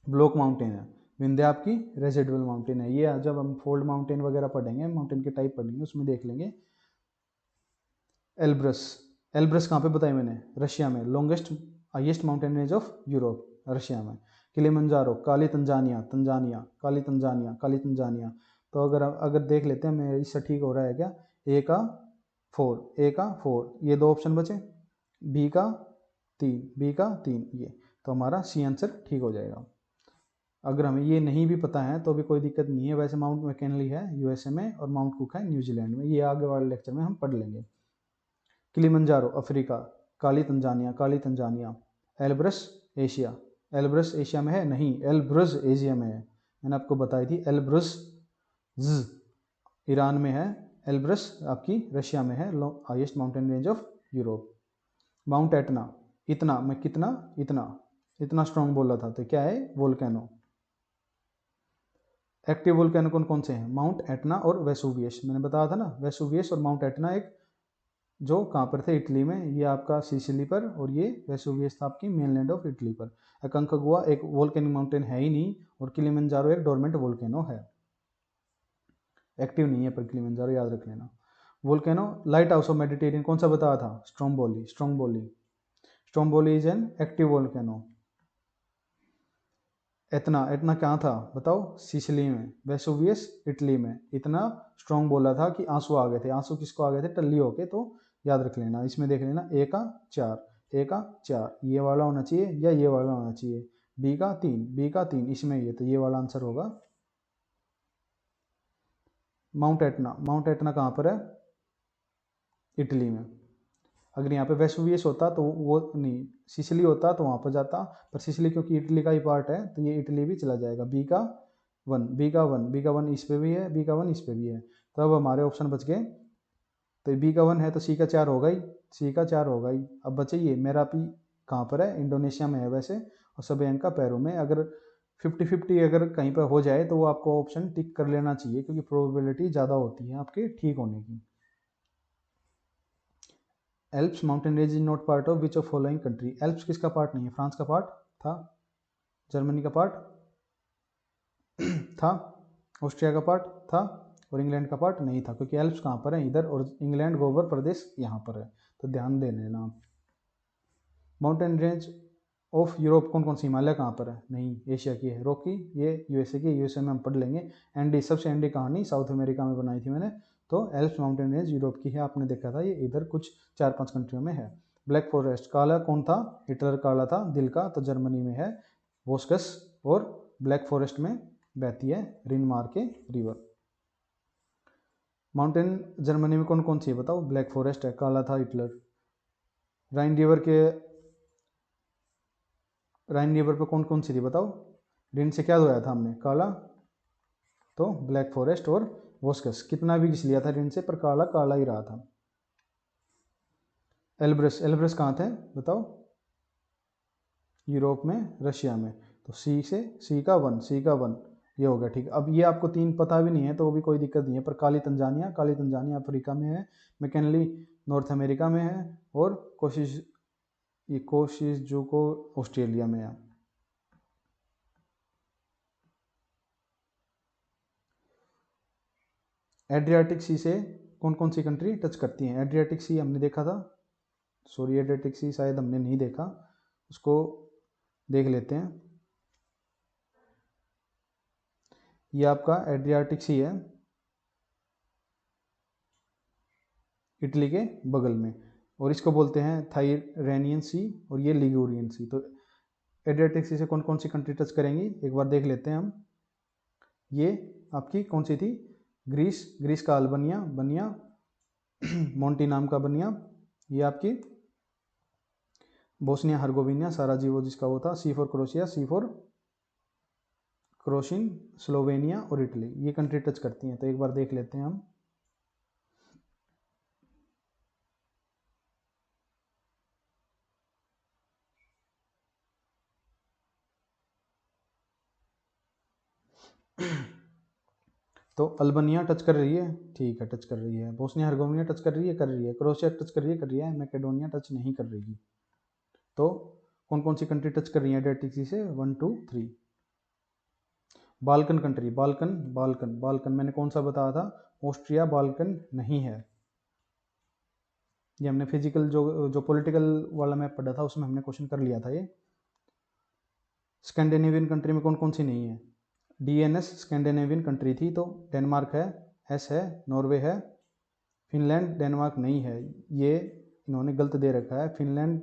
ब्लॉक माउंटेन है। विंध्या आपकी रेजिडुअल माउंटेन है। ये जब हम फोल्ड माउंटेन वगैरह पढ़ेंगे, माउंटेन के टाइप पढ़ेंगे, उसमें देख लेंगे। एल्ब्रस, एल्ब्रस कहाँ पे बताई मैंने, रशिया में, longest highest mountain range of Europe, Russia में। किलिमंजारो, काली तंजानिया, तंजानिया, काली तंजानिया, काली तंजानिया। तो अगर देख लेते हैं, मेरे इससे ठीक हो रहा है क्या, ए का 4, ए का 4, ये 2 ऑप्शन बचे, बी का 3, बी का 3, ये, तो हमारा सी आंसर ठीक हो जाएगा। अगर हमें ये नहीं भी पता है तो भी कोई दिक्कत नहीं है। वैसे माउंट मैकिनली है यूएसए में और माउंट कुक है न्यूजीलैंड में, ये आगे वाले लेक्चर में हम पढ़ लेंगे। किलिमंजारो अफ्रीका, काली तंजानिया, काली Tanzania. Elbrus Asia, Elbrus Asia में है नहीं, एल्ब्रज एशिया में है, मैंने आपको बताई थी। एल्ब्रज ईरान में है, एल्ब्रस आपकी रशिया में है, highest mountain range of Europe. Mount Etna, इतना मैं कितना, इतना इतना स्ट्रॉन्ग बोला था, तो क्या है, वोल्केनो। एक्टिव वोल्केनो कौन कौन से हैं, माउंट एटना और वेसुवियस, मैंने बताया था ना, वेसुवियस और माउंट एटना, एक जो कहाँ पर थे, इटली में, ये आपका सिसिली पर, और ये वेसुवियस था आपकी मेनलैंड ऑफ इटली पर। अकंकागुआ एक वोल्केनिक माउंटेन है ही नहीं, और किलिमंजारो एक डोरमेंट वोल्केनो है, एक्टिव नहीं है पर किलिमंजारो, याद रख लेना। Volcano light house of Mediterranean कौन सा बताया था, Stromboli, Stromboli, Stromboli is an active volcano. इतना, इतना कहाँ था बताओ, सिसिली में। वेसुवियस इटली में। इतना स्ट्रॉन्ग बोला था कि आंसू आ गए थे, आंसू किसको आ गए थे, टल्ली होके, तो याद रख लेना। इसमें देख लेना, ए का 4, ए का 4, ये वाला होना चाहिए या ये वाला होना चाहिए, बी का 3, बी का 3, इसमें ये, तो ये वाला आंसर होगा। माउंट एटना, माउंट एटना कहाँ पर है, इटली में। अगर यहाँ पे वेसुवियस होता तो वो नहीं, सिसिली होता तो वहाँ पर जाता, पर सिसिली क्योंकि इटली का ही पार्ट है, तो ये इटली भी चला जाएगा। बी का 1, बी का 1, बी का 1 इस पे भी है, बी का 1 इस पे भी है, तो अब हमारे ऑप्शन बच गए। तो बी का 1 है तो सी का 4 होगा ही, सी का 4 होगा ही। अब बचे ये, मेरा पी कहाँ पर है, इंडोनेशिया में है वैसे, और सबयांका पेरू में। अगर 50-50 अगर कहीं पर हो जाए तो वो आपको ऑप्शन टिक कर लेना चाहिए, क्योंकि प्रोबेबिलिटी ज़्यादा होती है आपके ठीक होने की। Alps mountain range is not part of which of following country, Alps किसका पार्ट नहीं है, फ्रांस का पार्ट था, जर्मनी का पार्ट था, ऑस्ट्रिया का पार्ट था, और इंग्लैंड का पार्ट नहीं था, क्योंकि एल्प्स कहाँ पर है, इधर, और इंग्लैंड गोवर प्रदेश यहाँ पर है, तो ध्यान दे लेना आप। माउंटेन रेंज ऑफ यूरोप कौन कौन सी, हिमालय कहाँ पर है, नहीं, एशिया की है। रॉकी ये यूएसए की, यूएसए में हम पढ़ लेंगे। एंडी, सबसे एंडी कहानी साउथ अमेरिका में बनाई थी मैंने, तो एल्प्स माउंटेन रेंज यूरोप की है, आपने देखा था, ये इधर कुछ 4-5 कंट्रियों में है। ब्लैक फॉरेस्ट, काला कौन था, हिटलर काला था दिल का, तो जर्मनी में है वोस्कस, और ब्लैक फॉरेस्ट में बहती है रिन मार के रिवर। माउंटेन जर्मनी में कौन कौन सी है बताओ, ब्लैक फॉरेस्ट है, काला था हिटलर। राइन रिवर के, राइन रिवर पर कौन कौन सी थी बताओ, रिन से क्या धोया था हमने, काला, तो ब्लैक फॉरेस्ट और वोस्कस, कितना भी घिस लिया था रिन से, पर काला काला ही रहा था। एल्ब्रस, एल्ब्रस कहाँ थे बताओ, यूरोप में, रशिया में, तो सी से, सी का 1, सी का 1, ये हो गया ठीक। अब ये आपको 3 पता भी नहीं है तो भी कोई दिक्कत नहीं है, पर काली तंजानिया, काली तंजानिया अफ्रीका में है, मैकनली नॉर्थ अमेरिका में है, और कोशिश, ये कोशिश जो को ऑस्ट्रेलिया में है। एड्रियाटिक सी से कौन कौन सी कंट्री टच करती हैं, एड्रियाटिक सी हमने देखा था, सॉरी एड्रियाटिक सी शायद हमने नहीं देखा, उसको देख लेते हैं। ये आपका एड्रियाटिक सी है, इटली के बगल में, और इसको बोलते हैं थाइरेनियन सी, और ये लिगुरियन सी। तो एड्रियाटिक सी से कौन कौन सी कंट्री टच करेंगी एक बार देख लेते हैं हम। ये आपकी कौन सी थी, ग्रीस का अल्बानिया बनिया मोंटी नाम का बनिया। ये आपकी बोस्निया हर्गोविना साराजीवो जिसका वो था, C for Croatia, C for Croatian, Slovenia और इटली, ये कंट्री टच करती हैं। तो एक बार देख लेते हैं हम। तो अल्बानिया टच कर रही है, ठीक है टच कर रही है। बोस्निया हर्गोविना टच कर रही है, क्रोशिया टच कर रही है, मैकेडोनिया टच नहीं कर रही। तो कौन कौन सी कंट्री टच कर रही है एड्रियाटिक सी से, 1 2 3। बाल्कन कंट्री, बाल्कन मैंने कौन सा बताया था, ऑस्ट्रिया बाल्कन नहीं है। ये हमने फिजिकल जो पॉलिटिकल वाला मैप पढ़ा था उसमें हमने क्वेश्चन कर लिया था ये। स्कैंडिनेवियन कंट्री में कौन कौन सी नहीं है, DNS स्कैंडिनेवियन कंट्री थी, तो डेनमार्क है, एस है, नॉर्वे है, फिनलैंड डेनमार्क नहीं है, ये इन्होंने गलत दे रखा है, फिनलैंड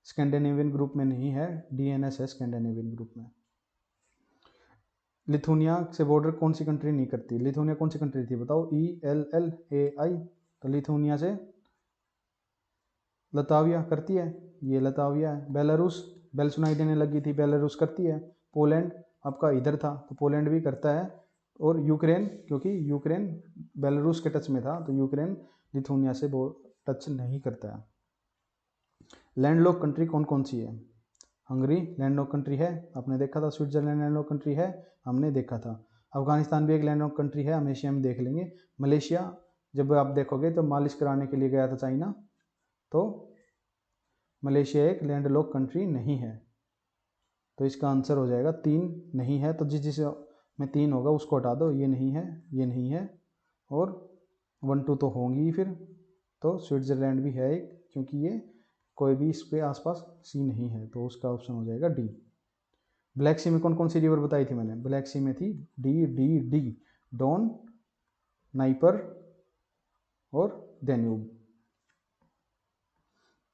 स्कैंडिनेवियन ग्रुप में नहीं है, DNS है स्कैंडिनेवियन ग्रुप में। लिथुनिया से बॉर्डर कौन सी कंट्री नहीं करती, लिथुनिया कौन सी कंट्री थी बताओ, ELLAI, तो लिथुनिया से लताविया करती है, ये लताविया है। बेलारूस, बेल सुनाई देने लगी थी, बेलारूस करती है। पोलैंड आपका इधर था तो पोलैंड भी करता है। और यूक्रेन, क्योंकि यूक्रेन बेलारूस के टच में था तो यूक्रेन लिथुनिया से टच नहीं करता है। लैंडलॉक कंट्री कौन कौन सी है, हंगरी लैंडलॉक कंट्री है, आपने देखा था। स्विट्जरलैंड लैंडलॉक कंट्री है, हमने देखा था। अफगानिस्तान भी एक लैंडलॉक कंट्री है, हम एशिया में देख लेंगे। मलेशिया जब आप देखोगे तो मालिश कराने के लिए गया था चाइना, तो मलेशिया एक लैंडलॉक कंट्री नहीं है। तो इसका आंसर हो जाएगा 3 नहीं है, तो जिस में 3 होगा उसको हटा दो, ये नहीं है, ये नहीं है, और 1 2 तो होंगी ही फिर। तो स्विट्जरलैंड भी है एक, क्योंकि ये कोई भी इसके आसपास सी नहीं है, तो उसका ऑप्शन हो जाएगा डी। ब्लैक सी में कौन कौन सी रिवर बताई थी मैंने, ब्लैक सी में थी डी, डॉन, नाइपर और डेन्यूब।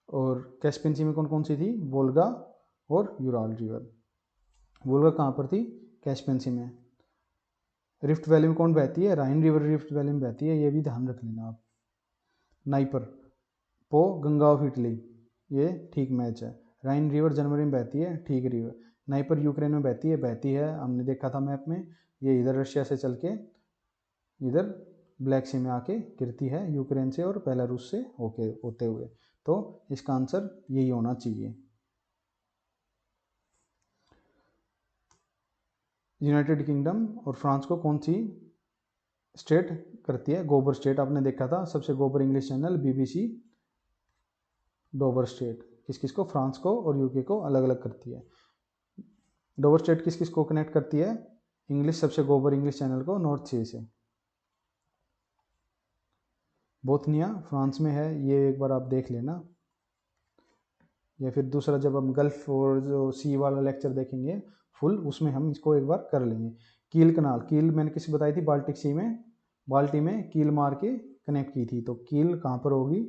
और कैस्पियन सी में कौन कौन सी थी, वोल्गा और यूराल रिवर। वोल्गा कहाँ पर थी, कैस्पियन सी में। रिफ्ट वैली में कौन बहती है, राइन रिवर रिफ्ट वैली में बहती है, ये भी ध्यान रख लेना आप। नाइपर, पो गंगा ऑफ इटली, ये ठीक मैच है। राइन रिवर जनवरी में बहती है, ठीक रिवर। नाइपर यूक्रेन में बहती है, हमने देखा था मैप में। ये इधर रशिया से चल के इधर ब्लैक सी में आके गिरती है, यूक्रेन से और बेलारूस से होते हुए। तो इसका आंसर यही होना चाहिए। यूनाइटेड किंगडम और फ्रांस को कौन सी स्टेट करती है, गोबर स्टेट, आपने देखा था। सबसे गोबर English channel BBC Dover state किस किस को, फ्रांस को और यूके को अलग अलग करती है। डोवर स्टेट किस किस को कनेक्ट करती है, इंग्लिश सबसे गोबर इंग्लिश चैनल को नॉर्थ सी से। बोथनिया फ्रांस में है, ये एक बार आप देख लेना। या फिर दूसरा जब हम गल्फ और जो सी वाला लेक्चर देखेंगे फुल, उसमें हम इसको एक बार कर लेंगे। कील कनाल, कील मैंने किसी बताई थी, बाल्टिक सी में, बाल्टी में कील मार के कनेक्ट की थी। तो कील कहाँ पर होगी,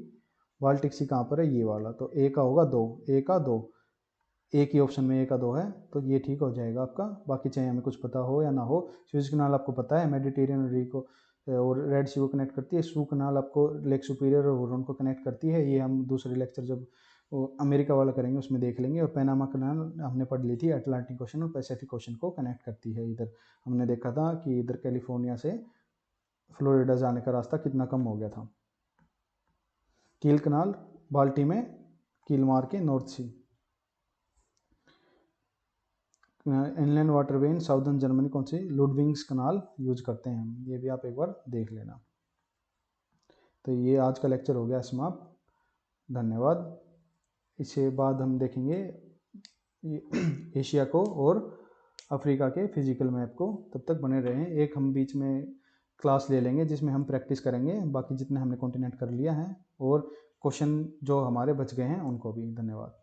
बाल्टिक सी कहाँ पर है, ये वाला। तो ए का होगा 2, ए का 2, एक ही ऑप्शन में ए का 2 है, तो ये ठीक हो जाएगा आपका। बाकी चाहे हमें कुछ पता हो या ना हो, स्विज कनाल आपको पता है मेडिटेरियन को और रेड सी को कनेक्ट करती है। सू कनाल आपको लेक सुपीरियर और हुरन को कनेक्ट करती है, ये हम दूसरे लेक्चर जब अमेरिका वाला करेंगे उसमें देख लेंगे। और पैनामा कनाल हमने पढ़ ली थी, अटलांटिक ओशन और पैसिफिक ओशन को कनेक्ट करती है। इधर हमने देखा था कि इधर कैलिफोर्निया से फ्लोरिडा जाने का रास्ता कितना कम हो गया था। कील कनाल बाल्टी में कील मार के North Sea. Inland waterway in southern Germany कौन सी, लुडविग्स कनाल यूज करते हैं हम, ये भी आप एक बार देख लेना। तो ये आज का लेक्चर हो गया समाप्त, धन्यवाद। इसके बाद हम देखेंगे एशिया को और अफ्रीका के फिजिकल मैप को। तब तक बने रहें, एक हम बीच में क्लास ले लेंगे जिसमें हम प्रैक्टिस करेंगे, बाकी जितने हमने कॉन्टिनेंट कर लिया है और क्वेश्चन जो हमारे बच गए हैं उनको भी। धन्यवाद।